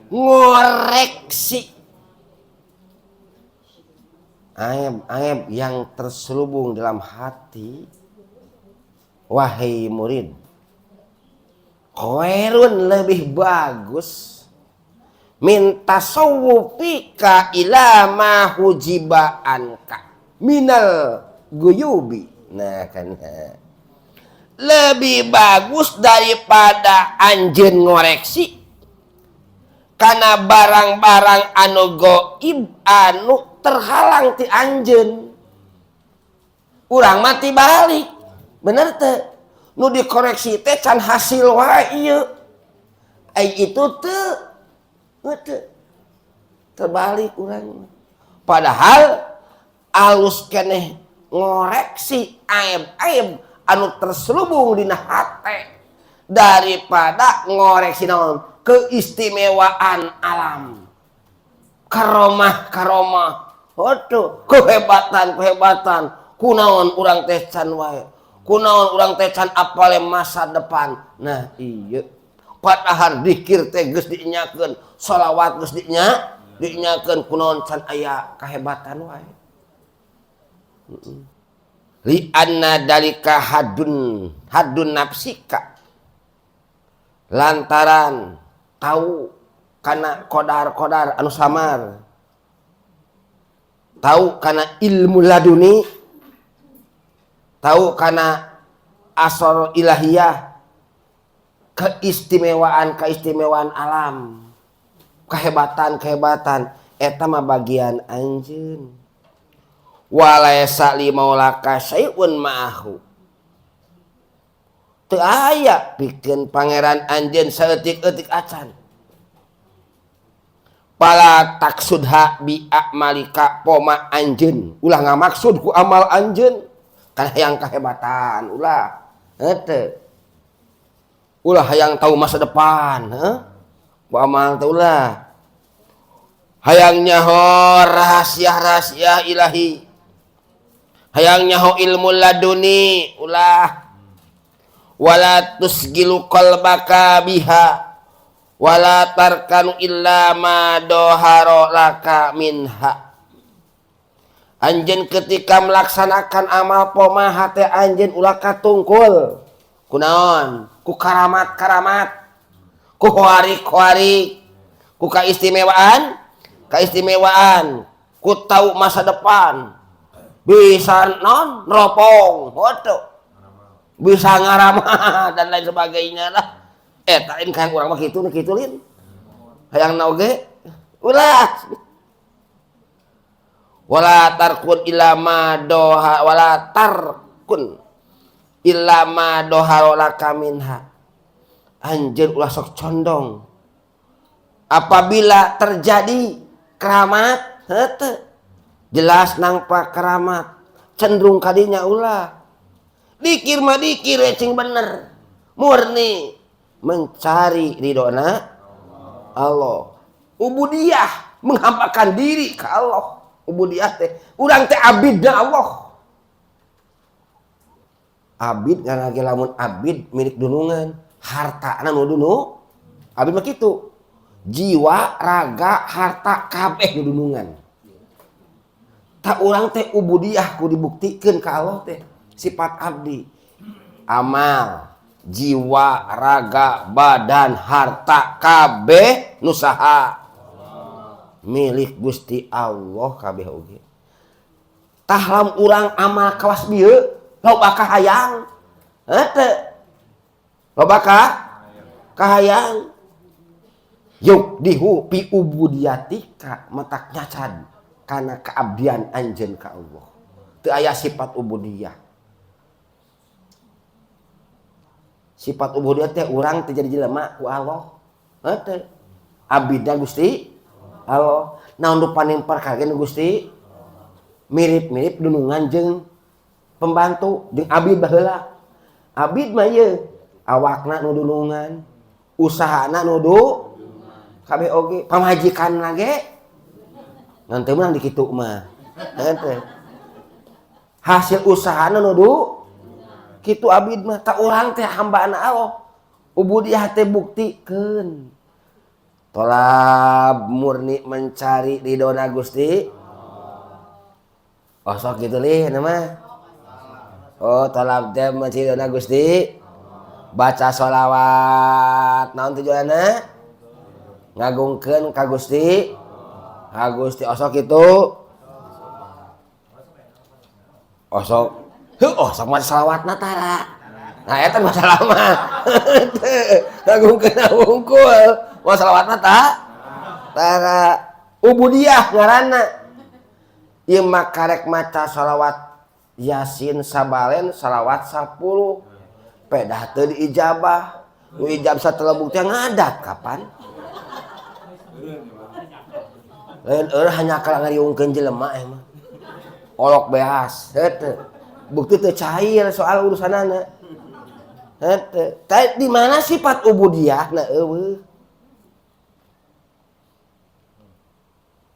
[SPEAKER 1] ngoreksi aib yang terselubung dalam hati. Wahai murid, khairun lebih bagus minta sawufika ila ma hujiba anka minal guyubi. Nah kan lebih bagus daripada anjeun ngoreksi karena barang-barang anu goib anu terhalang ti anjeun. Urang mati balik bener teh nu dikoreksi teh can hasil wae ieu ai itu teu terbalik urang. Padahal alus keneh ngoreksi aib-aib anu terselubung dina hate daripada ngoreksi naon keistimewaan alam, karomah kehebatan kunaon urang teh can wae, kunaon urang teh can apale masa depan. Nah iya padahal dikir teh geus dinyakeun, sholawat geus dinyakeun, kunaon can aya kahebatan wae. Li anna dalika hadun nafsika, lantaran tahu kana kodar anu samar, tahu kana ilmu laduni, tahu kana asor ilahiyah, keistimewaan alam, kehebatan eta mah bagian anjeun. Walaysa li maulaka syai'un ma'ahu, teu aya pikeun pangeran anjeun saeutik-eutik acan. Pala taksudha bi a'malika poma anjeun, ulah ngamaksud ku amal anjeun kana hayang kahebatan ulah henteu, ulah hayang tahu masa depan ku amal teh ulah hayang nyaho rahasia ilahi, hayang nyaho ilmu laduni ulah. Wala tusgilu qalbaka biha wala tarkanu illa ma doharo laka minha. Anjeun ketika melaksanakan amal pomaha teh anjeun ulah katungkul kunaon, ku karamat ku khawari ku kaistimewaan ku tahu masa depan, bisa non neropong foto, bisa ngaramah dan lain sebagainya lah. Tain kan urang mah kitu lin. Hayang naoge ulah. Wala tarkun ila ma doha wala tarkun illa ma doharo laka minha. Anjeun ulah sok condong apabila terjadi keramat henteu jelas nampak keramat cenderung kadinya ulah dikir mah dikir cing bener murni mencari ridona Allah ubudiyah menghambakan diri ke Allah ubudiyah teh urang teh abidna Allah abid karena lamun abid milik dunungan harta nu dunu abid mah kitu jiwa raga harta kabeh nu dunungan tak urang teh ubudiyah ku dibuktikeun ka Allah teh sifat abdi amal jiwa raga badan harta kabeh nu saha milik Gusti Allah kabeh oge tahlam urang amal kawas bieu loba kahayang henteu loba kahayang yuk dihu pi ubudiyatika matak nyacan karena keabdian anjeun ka Allah teu aya sifat ubudiyah sifat ubudiyah teh urang teh jadi jelema ku Allah henteu abidna Gusti Allah naon nu panimpar kagen Gusti mirip-mirip dunungan jeung pembantu jeung abid baheula abid mah ieu awakna nu dunungan usahana nu kabeh oge pamajikanna ge ngan teu meunang di kitu mah henteu hasil usahana nu kitu abid mah ta urang teh hambana Allah ubudiyah teh buktikeun tolab murni mencari ridona Gusti oh sok kitu lih mah oh tolab teh mencari ridona Gusti baca sholawat naon tujuanna ngagungkeun ka Gusti osok itu osok maca sholawatna tara nah eta masalah mah ngagungkeun wungkul maca sholawatna tara ubudiyah ngaranna ieu mah karek maca sholawat Yasin sabalen sholawat 10 pedah teu diijabah nu ijab satelebuk teh ngadat kapan lain hanya kalau ngariungkeun jelema mah olok beas henteu bukti teu cair soal urusanana henteu tah di mana sifat ubudiyahna eueuh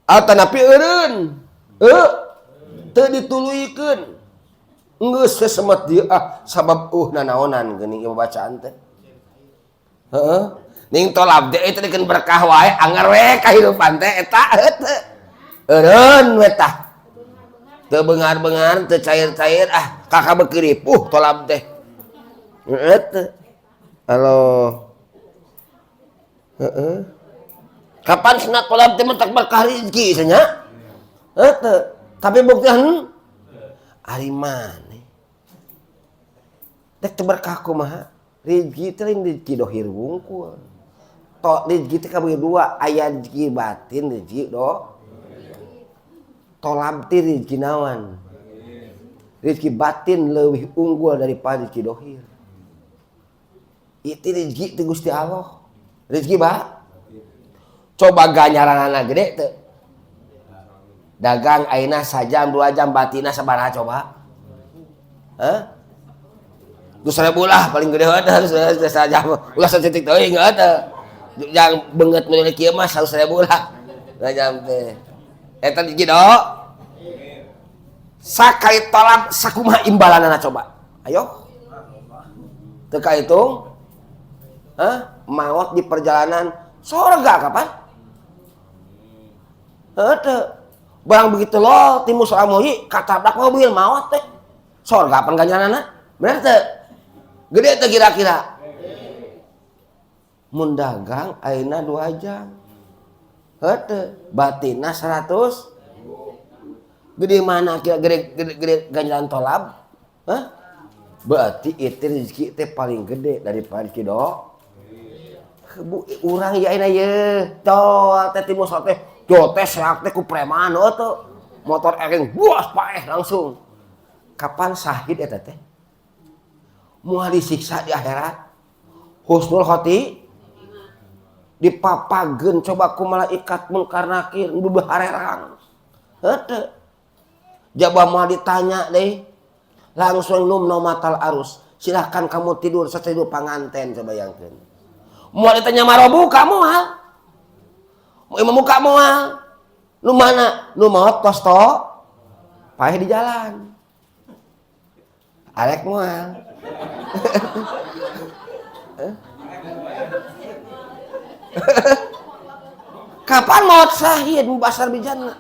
[SPEAKER 1] atanapi eureun teu dituluykeun geus sesemet dieu sabab nanaonan geuning ieu bacaan teh heeh ning tolab teh eta dikeun berkah wae anger we kahirupan teh eta henteu eureun we tah teu beungar-beungar teu cair-cair kakak beukirip tolab teh henteu aloh heeh kapan cenah tolab teh mentak berkah rezeki nya henteu tapi buktian ari maneh dek teu berkah kumaha rezeki teh lain rezeki dohir wungkul tok rezeki teh kabeh dua aya rezeki batin rezeki tolab teh rezeki naon rezeki batin leuwih unggul daripada rezeki dohir itu rezeki teh Gusti Allah rezeki coba ganjaranana gede teu dagang ayeuna sajam 2 jam batina sabaraha coba Terus 1000 lah paling gede harus sajam ulah sacetik teuing teh yang beungeut meuli kieu mah 100.000 lah jam teh eta di do sakali tolak sakumaha imbalanana coba ayo teu kahitung maot di perjalanan surga kapan henteu barang begitu loh timus lamuhi katabrak mobil maot teh surga pan ganjaranana bener teu gede teu kira-kira mun dagang ayeuna 2 jam henteu batina 100 gede mana kira gede ganjaran tolab berarti itu rezeki teh paling gede daripada kido urang ya ayeuna ye tol teh timus teh jotes seak teh ku preman tuh motor ering buas paeh langsung kapan sahid eta teh Moal disiksa di akhirat. Husnul khoti dipapageun coba ku malaikat munkar nakir bebeharerang. Heunteu. Jaba moal ditanya deh. Langsung numno matal arus. Silahkan kamu tidur setidur panganten coba bayangkeun. Moal ditanya marobu kamu hal. Mau imam muka moal. Nu mana? Nu maot tos to. Paeh di jalan. Arek moal. Kapan maut syahid mubasar bijana?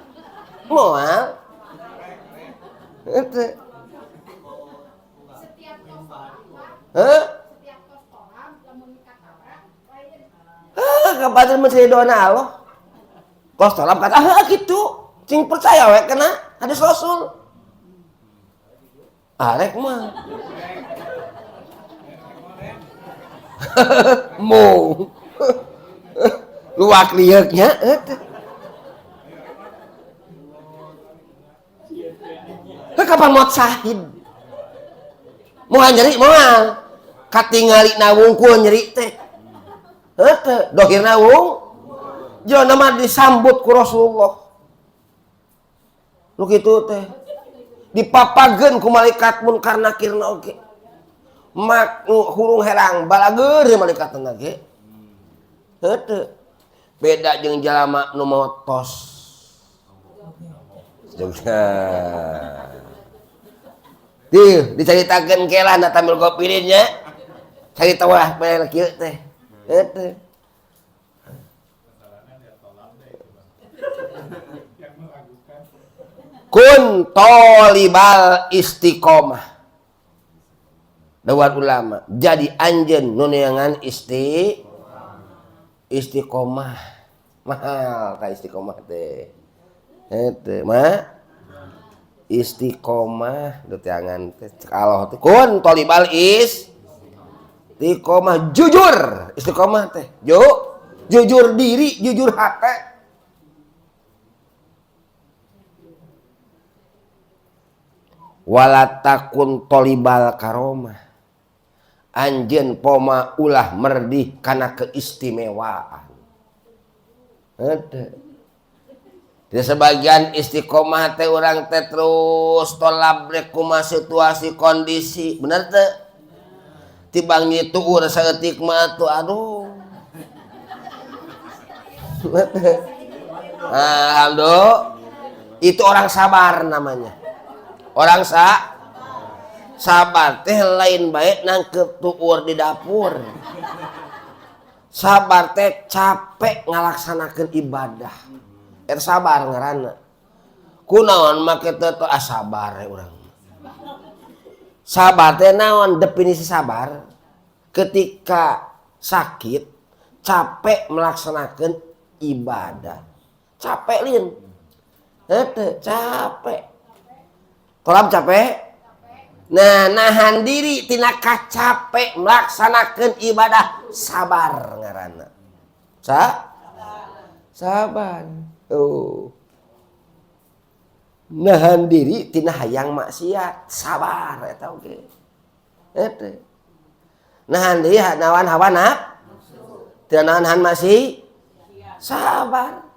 [SPEAKER 1] Moal. Itu. Kapan mesti doa Allah? Kos tolam kata gitu. Cing percaya we kena hadis Rasul. Arek mah. Mau. Luak liuknya kapan maut syahid mau nyeri moal katingali nawung ku nyeri teh dohir nawung jelema mah disambut ku Rasulullah nu kitu teh dipapageun ku malaikat munkar nakirna oge mak hurung herang balageur malaikatna ge heunteu beda jeung jalama nu maot tos. Dicaritakeun kelah na tamil gopirinnya. Carita ulah bae kieu teh. Heunteu. Kun tolibal istiqomah. Dawat ulama, jadi anjeun nu neangan istiqomah. Mahal ka istiqomah teh. Heunteu mah istiqomah do teangan teh Allah teh kun tolibal istiqomah jujur istiqomah teh jujur diri jujur hate wala takun tolibal karomah anjeun poma ulah merdih kana keistimewaan. Di sebagian istiqomah teh orang teh terus tolab rek kumaha situasi kondisi bener teh tibang nyituur saeutik mah tuh aduh alhamdulillah itu orang sabar namanya orang sabar teh lain baik nangkep tuur di dapur sabar teh capek ngalaksanakeun ibadah sabar ngaranna kunaon make teh sabar urang sabar teh naon definisi sabar ketika sakit capek melaksanakan ibadah capek lin heunteu capek tolab capek nah nahan diri tina capek melaksanakan ibadah sabar ngaranna sabar nahan diri tina hayang maksiat sabar eta oge eta nahan diri nawan hawa tina nahan masih sabar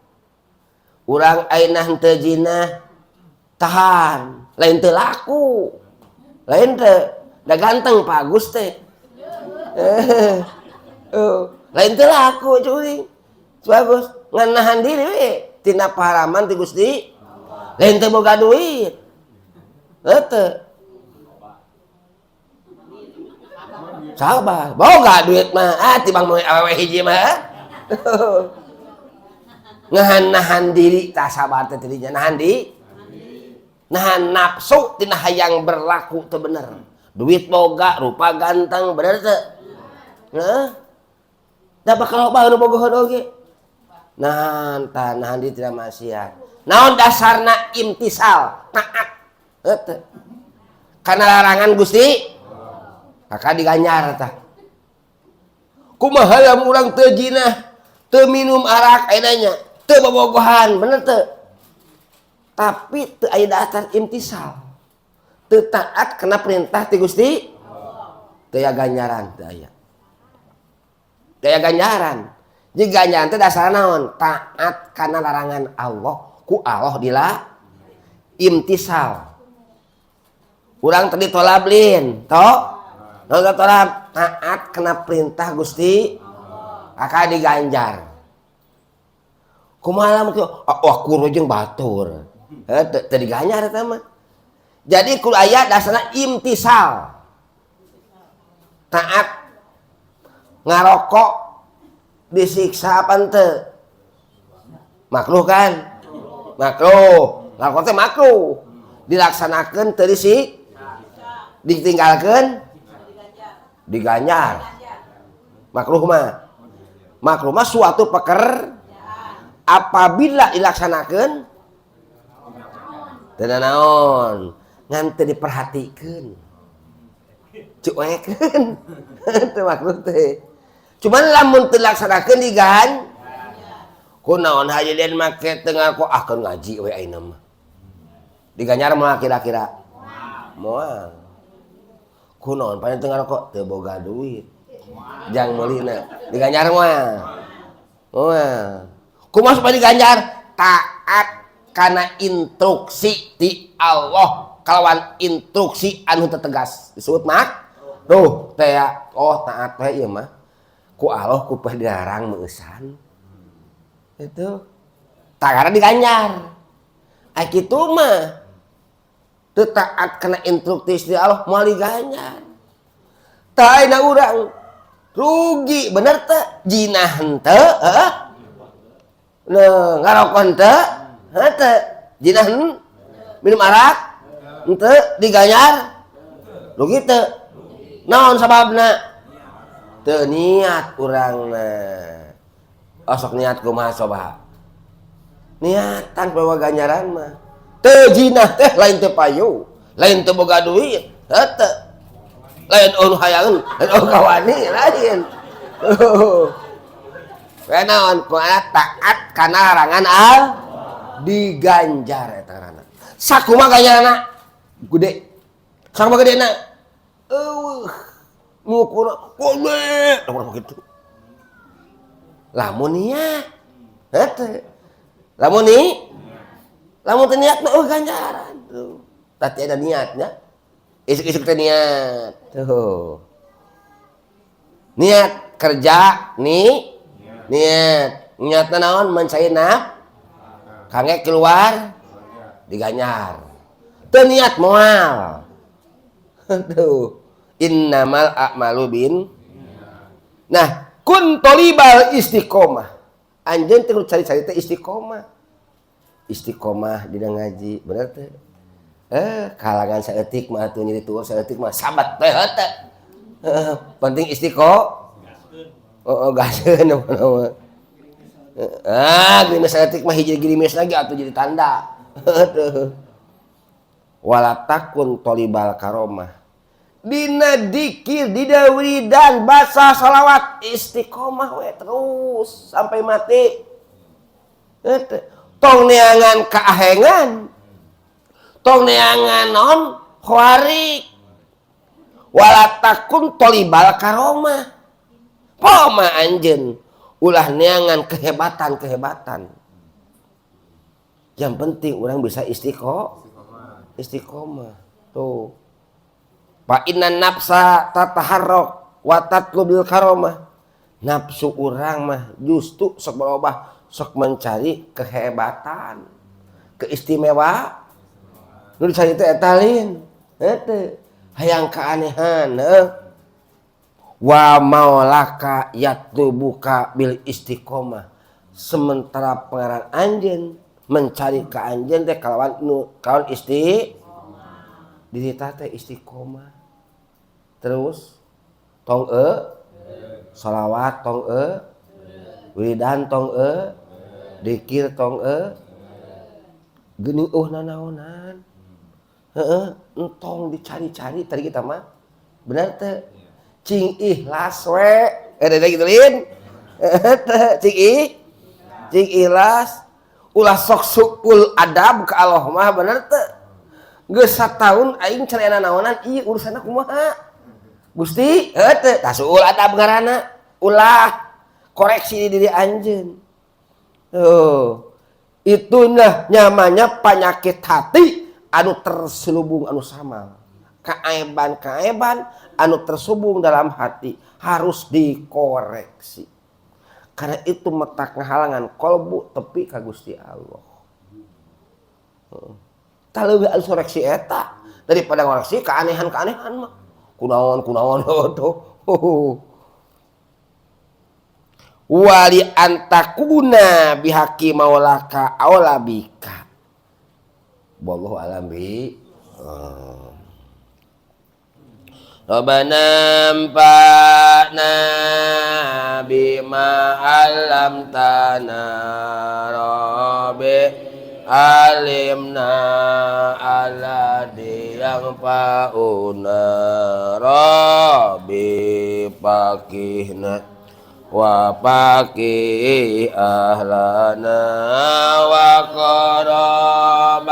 [SPEAKER 1] urang ayeuna henteu jinah tahan lain teu laku lain teu da ganteng Pak Agus teh lain teu laku cuy bagus ngan nahan diri we tina paharaman ti Gusti lain teu boga duit heunteu sabar boga duit mah tibang moe awewe hiji mah nahan diri tah sabar teh tidinya nahan nafsu tina hayang berlaku teu bener duit boga rupa ganteng bener teu da bakal loba nu bogoh oge nahan diri tina maksiat naon dasarna imtisal taat heunteu kana larangan Gusti maka diganjar tah kumaha lamun urang teu jinah teu minum arak ayeuna teu bobogohan bener teu tapi teu aya dasar imtisal teu taat kana perintah ti Gusti teu aya ganjaran teu aya. Teu aya ganjaran. Jadi ganjaran teh dasarna naon? Taat kana larangan Allah, ku Allah imtisal. Urang tadi tolablin, toh? Naon tolab? Taat kena perintah Gusti aka diganjar. Kumaha mah wah kudu jeung batur. Teu diganjar eta mah. Jadi kudu aya dasarna imtisal. Taat. Ngarokok disiksa apa ente? Makruh kan? Makruh. Ngarokok teh makruh. Dilaksanakeun teu disik. Ditinggalkeun diganjar. Makruh mah suatu apabila dilaksanakeun teu naon ngan teu diperhatikeun cuekeun teu makruh teh. Cuman lamun teu dilaksanakeun kunaon haji den make teu ngaku keun ngaji we ayeuna mah diganjar moal kira-kira moal. Kunaon paling teu ngarokok teu boga duit jang meulina diganjar moal. Kumaha supaya diganjar? Taat kana instruksi ti Allah kalawan instruksi anu teu tegas disebut tuh teh taat teh ieu mah ku Allah ku dilarang meusan itu tagana diganjar ai kitu mah teu taat kana instruksi ti Allah moal diganjar teu ayeuna urang rugi bener teu jinah henteu nah ngarokok henteu henteu jinah minum arak henteu diganjar rugi teu naon sababna teu niat urangna osok niat kumaha coba niatan bawa ganjaran mah teu jinah teh lain teu payu lain teu boga duit henteu lain anu hayangeun lain anu kawani lain naon kumaha taat kana larangan diganjar eta ngaranna sakumaha ganjaranna gede sakumaha gedena ngukur gede lamun kitu lamun niat henteu lamun teu niat mah ganjaran tuh tati ada niatnya isuk-isuk teh niat tuh niat kerja niatna naon mencari kangge keluar diganjar teu niat moal tuh innamal a'malu nah kun tolibal istiqomah anjeun teh cari-cari teh istiqomah dina ngaji bener teh kalangan saeutik mah atuh nyeri tueur saeutik mah sabat teh henteu penting gaskeun gini saeutik mah hiji girimis lagi atuh jadi tanda wala takun tolibal karomah dina dikir dina wiridan baca salawat istiqomah we terus sampai mati tong neangan kaahengan tong neangan non khawarik wala takun tolibal karomah poma anjeun ulah neangan kehebatan yang penting orang bisa istiqomah tuh fa inna nafsa tataharrak wa tatlubil karomah nafsu urang mah justru sok berubah sok mencari kehebatan keistimewaan nu dicari teh eta lain henteu hayang keanehan wa maulaka yatlubuka bil istiqomah sementara pangaran anjeun mencari ka anjeun teh kalawan diri teh istiqomah terus tong salawat tong wiridan tong dikir tong geuning nanaonan entong dicari-cari tadi kita mah bener teh cing ikhlas we ada gitu lin cing ikhlas ulah sok suul adab ka Allah mah bener teh geus sataun aing carana naonan ieu urusanna kumaha Gusti heunteu tah suul adab ngaranna ulah koreksi di diri anjeun. Itu nah nyamanya penyakit hati anu terselubung anu sama. Keaiban anu terselubung dalam hati harus dikoreksi. Karena itu metak ngahalangan kolbu tepi ka Gusti Allah. Taleuwih anu koreksi eta daripada ngoreksi keanehan-keanehan mah. Kunaon tuh. Wali antakuna bihaqi maulaka aulabika. Wallahu alam bi. Rabbana amfa'na bima 'allamtana rabbi alimna alladhi yanfa'una rabbi faqihna wa faqih ahlana wa qarabatil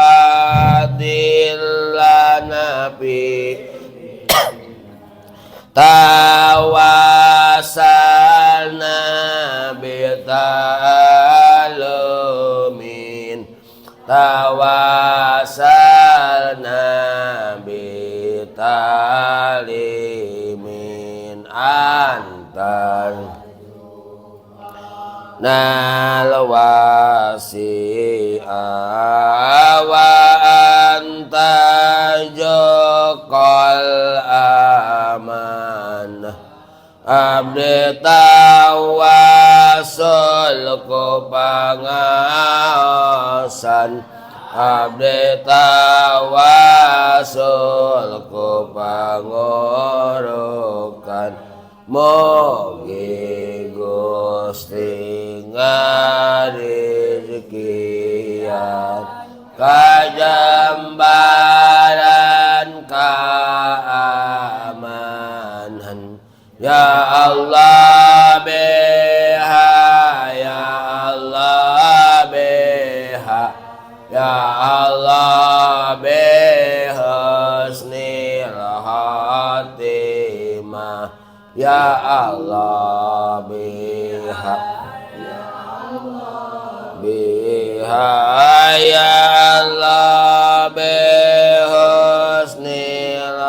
[SPEAKER 1] lana fi tawasalna bita'alumin tawasalna bita'alimin antan nal wasi'a wa anta jaqal amanah abdi tawasul ku pangaosan abdi tawasul ku pangorokan mugi Gusti ngarezekian kajambaran kaamanan ya Allah beha ya Allah beha ya Allah behusnil khatimah ya Allah biha ya Allah bihusnil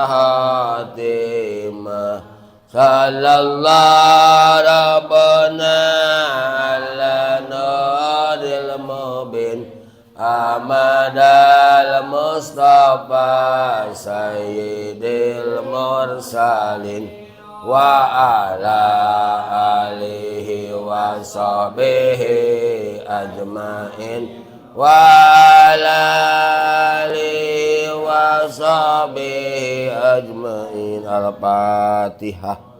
[SPEAKER 1] khatimah sallallahu rabbana ala nuril mubin amadal mustafa sayyidil mursalin wa ala alihi wa sahbihi ajmain wa ala alihi wa sahbihi ajmain. Al-Fatihah.